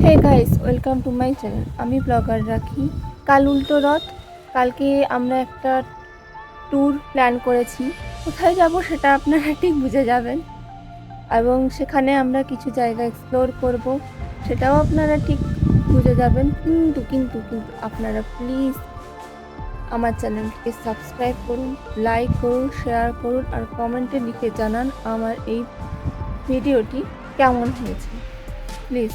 Hey guys, welcome to my channel. আমি blogger Rakhi. কাল উল্টো রথ। কালকে আমরা একটা ট্যুর প্ল্যান করেছি। কোথায় যাব সেটা আপনারা ঠিক বুঝে যাবেন, এবং সেখানে আমরা কিছু জায়গা এক্সপ্লোর করব, সেটাও আপনারা ঠিক বুঝে যাবেন। কিন্তু আপনারা প্লিজ আমার চ্যানেলটিকে সাবস্ক্রাইব করুন, লাইক করুন, শেয়ার করুন, আর কমেন্টে লিখে জানান আমার এই ভিডিওটি কেমন হয়েছে, প্লিজ।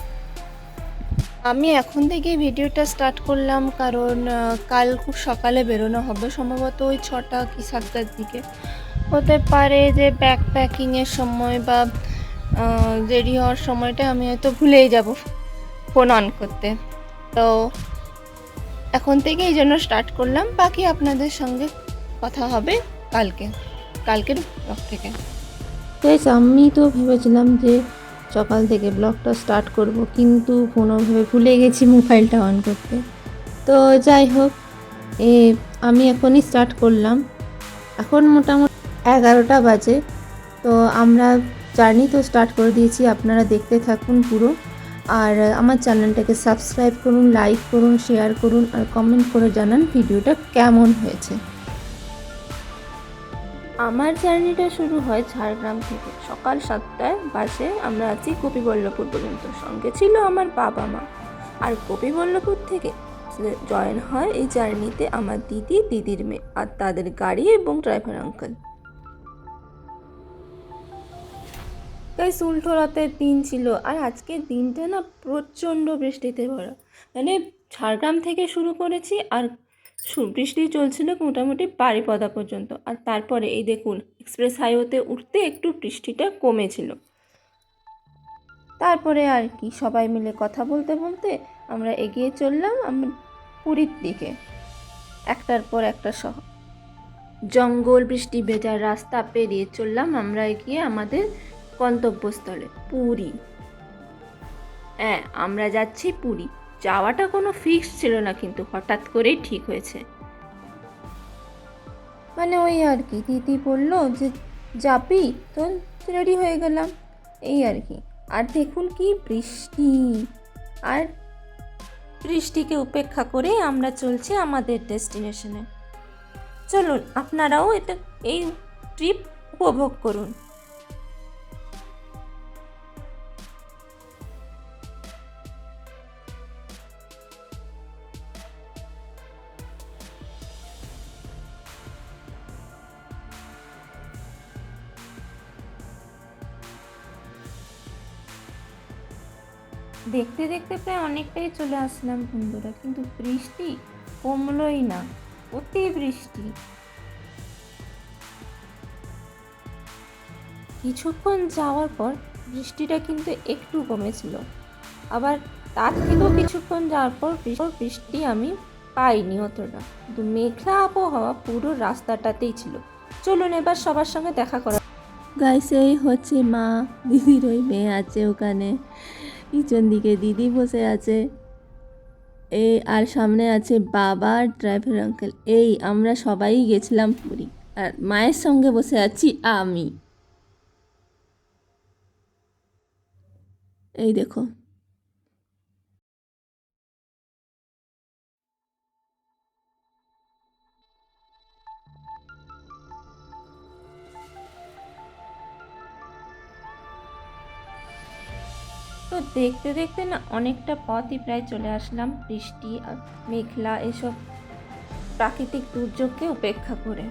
আমি এখন থেকেই ভিডিওটা স্টার্ট করলাম, কারণ কাল খুব সকালে বেরোনো হবে, সম্ভবত ওই 6টা কি 7টার দিকে। হতে পারে যে ব্যাগ প্যাকিংয়ের সময় বা রেডি হওয়ার সময়টা আমি হয়তো ভুলেই যাব ফোন অন করতে। তো এখন থেকে এই জন্য স্টার্ট করলাম। বাকি আপনাদের সঙ্গে কথা হবে কালকের ব্লগ থেকে। আমি তো ভেবেছিলাম যে সকাল থেকে ব্লগটা স্টার্ট করব, কিন্তু কোনোভাবে ভুলে গেছি মোবাইলটা অন করতে। তো যাই হোক, আমি এখনই স্টার্ট করলাম। এখন মোটামুটি 11টা বাজে। তো আমরা জার্নি তো স্টার্ট করে দিয়েছি, আপনারা দেখতে থাকুন পুরো। আর আমার চ্যানেলটাকে সাবস্ক্রাইব করুন, লাইক করুন, শেয়ার করুন, আর কমেন্ট করে জানান ভিডিওটা কেমন হয়েছে। আমার জার্নিটা শুরু হয় ঝাড়গ্রাম থেকে। সকাল 7টায় বাসে আমরা আছি গোপীবল্লভপুর পর্যন্ত। সঙ্গে ছিল আমার বাবা মা। আর গোপীবল্লভপুর থেকে জয়েন হয় এই জার্নিতে আমার দিদির মেয়ে আর তাদের গাড়ি এবং ড্রাইভার আঙ্কেল। গাইস, উল্টো রাতের দিন ছিল, আর আজকের দিনটা না প্রচণ্ড বৃষ্টিতে ভরা। মানে ঝাড়গ্রাম থেকে শুরু করেছি, আর বৃষ্টি চলছিল মোটামুটি বারিপদা পর্যন্ত। আর তারপরে এই দেখুন, এক্সপ্রেস হাইওয়েতে উঠতে একটু বৃষ্টিটা কমেছিল। তারপরে আর কি, সবাই মিলে কথা বলতে বলতে আমরা এগিয়ে চললাম পুরীর দিকে। একটার পর একটা শহর, জঙ্গল, বৃষ্টি ভেজা রাস্তা পেরিয়ে চললাম আমরা এগিয়ে আমাদের গন্তব্যস্থলে পুরী। হ্যাঁ, আমরা যাচ্ছি পুরী। যাওয়াটা কোনো ফিক্স ছিল না, কিন্তু হঠাৎ করেই ঠিক হয়েছে। মানে ওই আর কি, দিদি বললো যে যাবি, তো রেডি হয়ে গেলাম, এই আর কি। আর দেখুন কি বৃষ্টি, আর বৃষ্টিকে উপেক্ষা করে আমরা চলছি আমাদের ডেস্টিনেশনে। চলুন আপনারাও এই ট্রিপ উপভোগ করুন। দেখতে দেখতে প্রায় অনেকটাই চলে আসলাম বন্ধুরা, কিন্তু বৃষ্টি কমলোই না, অতি বৃষ্টি। কিছুক্ষণ যাওয়ার পর বৃষ্টিটা কিন্তু একটু কমেছিল, আবার তার থেকেও কিছুক্ষণ যাওয়ার পর বৃষ্টি আমি পাইনি অতটা, কিন্তু মেঘলা আবহাওয়া পুরো রাস্তাটাতেই ছিল। চলুন এবার সবার সঙ্গে দেখা করা। গাইস, এই হচ্ছে মা, দিদির ওই মেয়ে আছে ওখানে, পিছন দিকে দিদি বসে আছে, এই আর সামনে আছে বাবা, ড্রাইভার আঙ্কেল। এই আমরা সবাই গেছিলাম পুরী, আর মায়ের সঙ্গে বসে আছি আমি। এই দেখো, তো দেখতে দেখতে না অনেকটা পথই প্রায় চলে আসলাম, বৃষ্টি আর মেঘলা এসব প্রাকৃতিক দুর্যোগকে উপেক্ষা করে।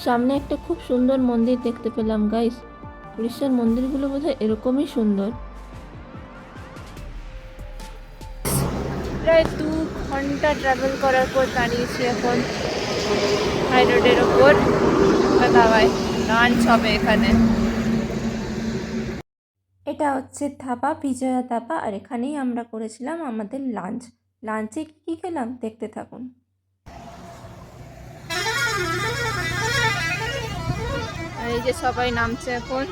সামনে একটা খুব সুন্দর মন্দির দেখতে পেলাম গাইস। উড়িষ্যার মন্দিরগুলো বোধহয় এরকমই সুন্দর। প্রায় 2 ঘন্টা ট্রাভেল করার পর দাঁড়িয়েছি এখন হাই রোডের ওপর। দাওয়ায় লাঞ্চ হবে এখানে। এটা হচ্ছে ধাবা, বিজয়া ধাবা, আর এখানেই আমরা করেছিলাম আমাদের লাঞ্চ। লাঞ্চে কী খেলাম দেখতে থাকুন। এই যে সবাই নামছে এখন।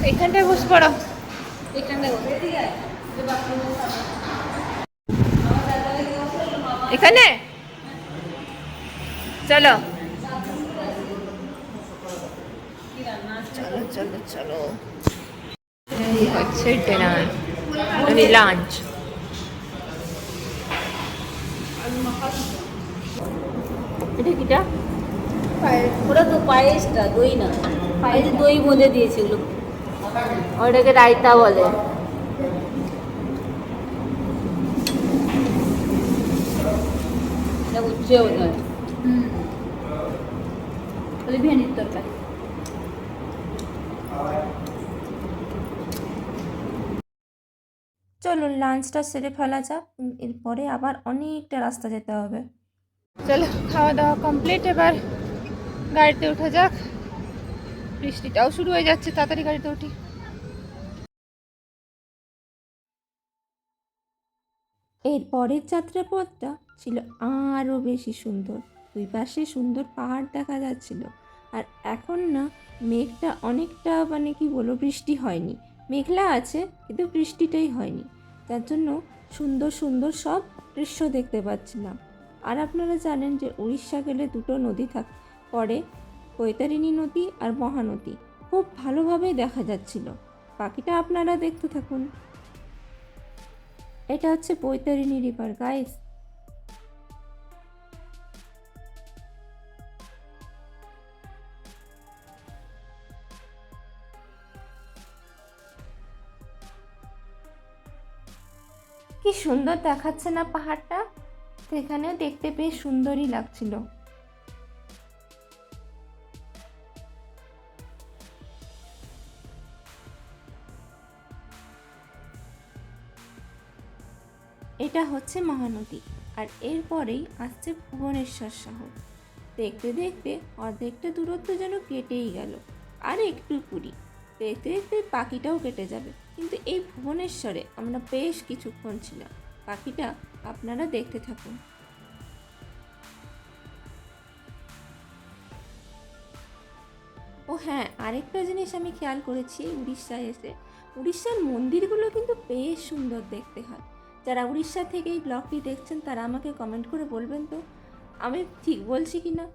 এখানটায় বসে পড়ো, এখানটায় বসে। এখানে চলো চলো চলো চলো, এই হচ্ছে ডিনার মানে লাঞ্চ। এটা কিটা? ওটা তো পায়েসটা, দই না, পায়েস দই বোঁদে দিয়েছে ওগুলো। ওটাকে রায়তা বলে। এটা উচ্ছে বোধ হয়, তাহলে ভেন্ডির তরকারি। চলুন লাঞ্চটা সেরে ফেলা যাক, এরপরে আবার অনেকটা রাস্তা যেতে হবে। চলো খাওয়া দাওয়া কমপ্লিট, এবার গাড়িতে ওঠা যাক। বৃষ্টিটাও শুরু হয়ে যাচ্ছে, তাড়াতাড়ি গাড়িতে উঠি। এর পরের যাত্রাপথটা ছিল আরও বেশি সুন্দর। দুই পাশে সুন্দর পাহাড় দেখা যাচ্ছিল। আর এখন না মেঘটা অনেকটা মানে কি বলবো, বৃষ্টি হয়নি, মেঘলা আছে কিন্তু বৃষ্টিটাই হয়নি, যার জন্য সুন্দর সুন্দর সব দৃশ্য দেখতে পাচ্ছিলাম। আর আপনারা জানেন যে উড়িষ্যা গেলে দুটো নদী পড়ে, বৈতরণী নদী আর মহানদী, খুব ভালোভাবেই দেখা যাচ্ছিল। বাকিটা আপনারা দেখতে থাকুন। এটা হচ্ছে বৈতরণী রিভার গাইস। কি সুন্দর দেখাচ্ছে না পাহাড়টা, সেখানেও দেখতে বেশ সুন্দরই লাগছিল। এটা হচ্ছে মহানদী, আর এরপরেই আসছে ভুবনেশ্বর শহর। দেখতে দেখতে অর্ধেকটা দূরত্ব যেন কেটেই গেল, আর একটু পুরী, দেখতে দেখতে পাখিটাও কেটে যাবে। কিন্তু এই ভুবনেশ্বরে আমরা বেশ কিছুক্ষণ ছিলাম, পাখিটা আপনারা দেখতে থাকুন। ও হ্যাঁ, আরেকটা জিনিস আমি খেয়াল করেছি উড়িষ্যায় এসে, উড়িষ্যার মন্দিরগুলো কিন্তু বেশ সুন্দর দেখতে হয়। যারা উড়িষ্যা থেকে এই ব্লগটি দেখছেন তারা আমাকে কমেন্ট করে বলবেন তো আমি ঠিক বলছি কি না,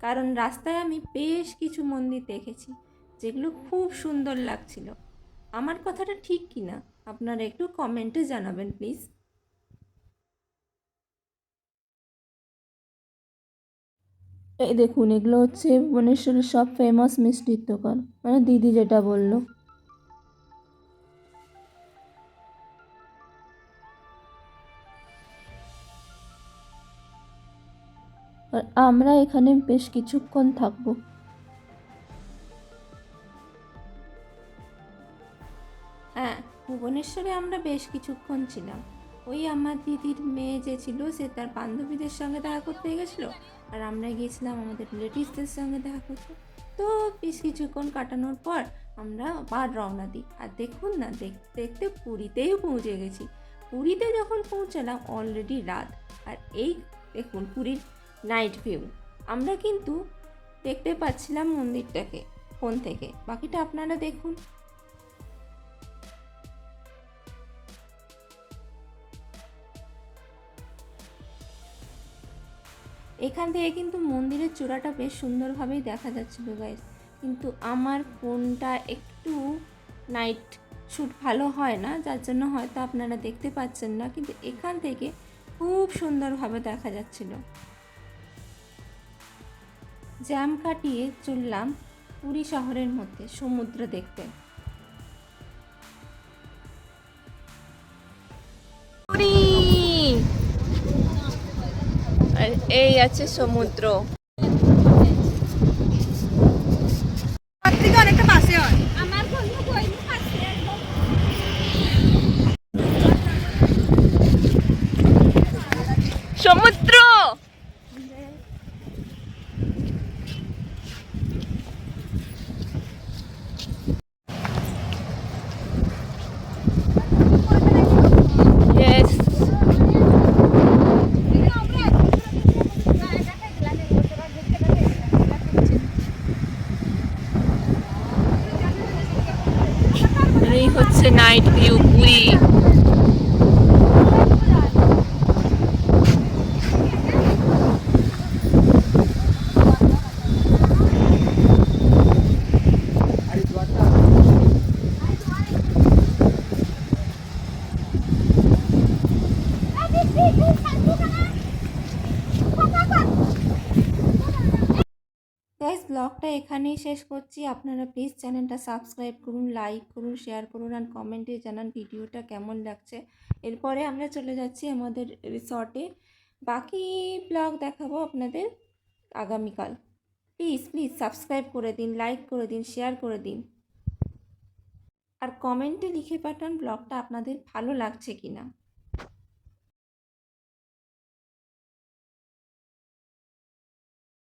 কারণ রাস্তায় আমি বেশ কিছু মন্দির দেখেছি যেগুলো খুব সুন্দর লাগছিল। আমার কথাটা ঠিক কি না আপনারা একটু কমেন্টে জানাবেন প্লিজ। এই দেখুন, এগুলো হচ্ছে ভুবনেশ্বরের সব ফেমাস মিষ্টির দোকান, মানে দিদি যেটা বললো। আর আমরা এখানে বেশ কিছুক্ষণ থাকবো। হ্যাঁ, ভুবনেশ্বরে আমরা বেশ কিছুক্ষণ ছিলাম। ওই আমার দিদির মেয়ে যে ছিল সে তার বান্ধবীদের সঙ্গে দেখা করতে গেছিলো, আর আমরা গিয়েছিলাম আমাদের রিলেটিভসদের সঙ্গে দেখা করতে। তো বেশ কিছুক্ষণ কাটানোর পর আমরা আবার রওনা দিই। আর দেখুন না, দেখতে দেখতে পুরীতেও পৌঁছে গেছি। পুরীতে যখন পৌঁছালাম অলরেডি রাত। আর এই দেখুন পুরীর নাইট ভিউ, আমরা কিন্তু দেখতে পাচ্ছিলাম মন্দিরটাকে ফোন থেকে, বাকিটা আপনারা দেখুন। এখান থেকে কিন্তু মন্দিরের চূড়াটা বেশ সুন্দরভাবেই দেখা যাচ্ছিলো গাইস, কিন্তু আমার ফোনটা একটু নাইট শ্যুট ভালো হয় না, যার জন্য হয়তো আপনারা দেখতে পাচ্ছেন না, কিন্তু এখান থেকে খুব সুন্দরভাবে দেখা যাচ্ছিল। জ্যাম কাটিয়ে চললাম পুরী শহরের মধ্যে সমুদ্র দেখতে। আর এই আছে সমুদ্র। অনেকটা পাশে হয়। সমুদ্র Yes. এই হচ্ছে নাইট ভিউ পুরী। ব্লগটা এখানেই শেষ করছি। আপনারা প্লিজ চ্যানেলটা সাবস্ক্রাইব করুন, লাইক করুন, শেয়ার করুন আর কমেন্টে জানান ভিডিওটা কেমন লাগছে। এরপরে আমরা চলে যাচ্ছি আমাদের রিসর্টে। বাকি ব্লগ দেখাবো আপনাদের আগামীকাল। প্লিজ প্লিজ সাবস্ক্রাইব করে দিন, লাইক করে দিন, শেয়ার করে দিন আর কমেন্টে লিখে পাঠান ব্লগটা আপনাদের ভালো লাগছে কিনা।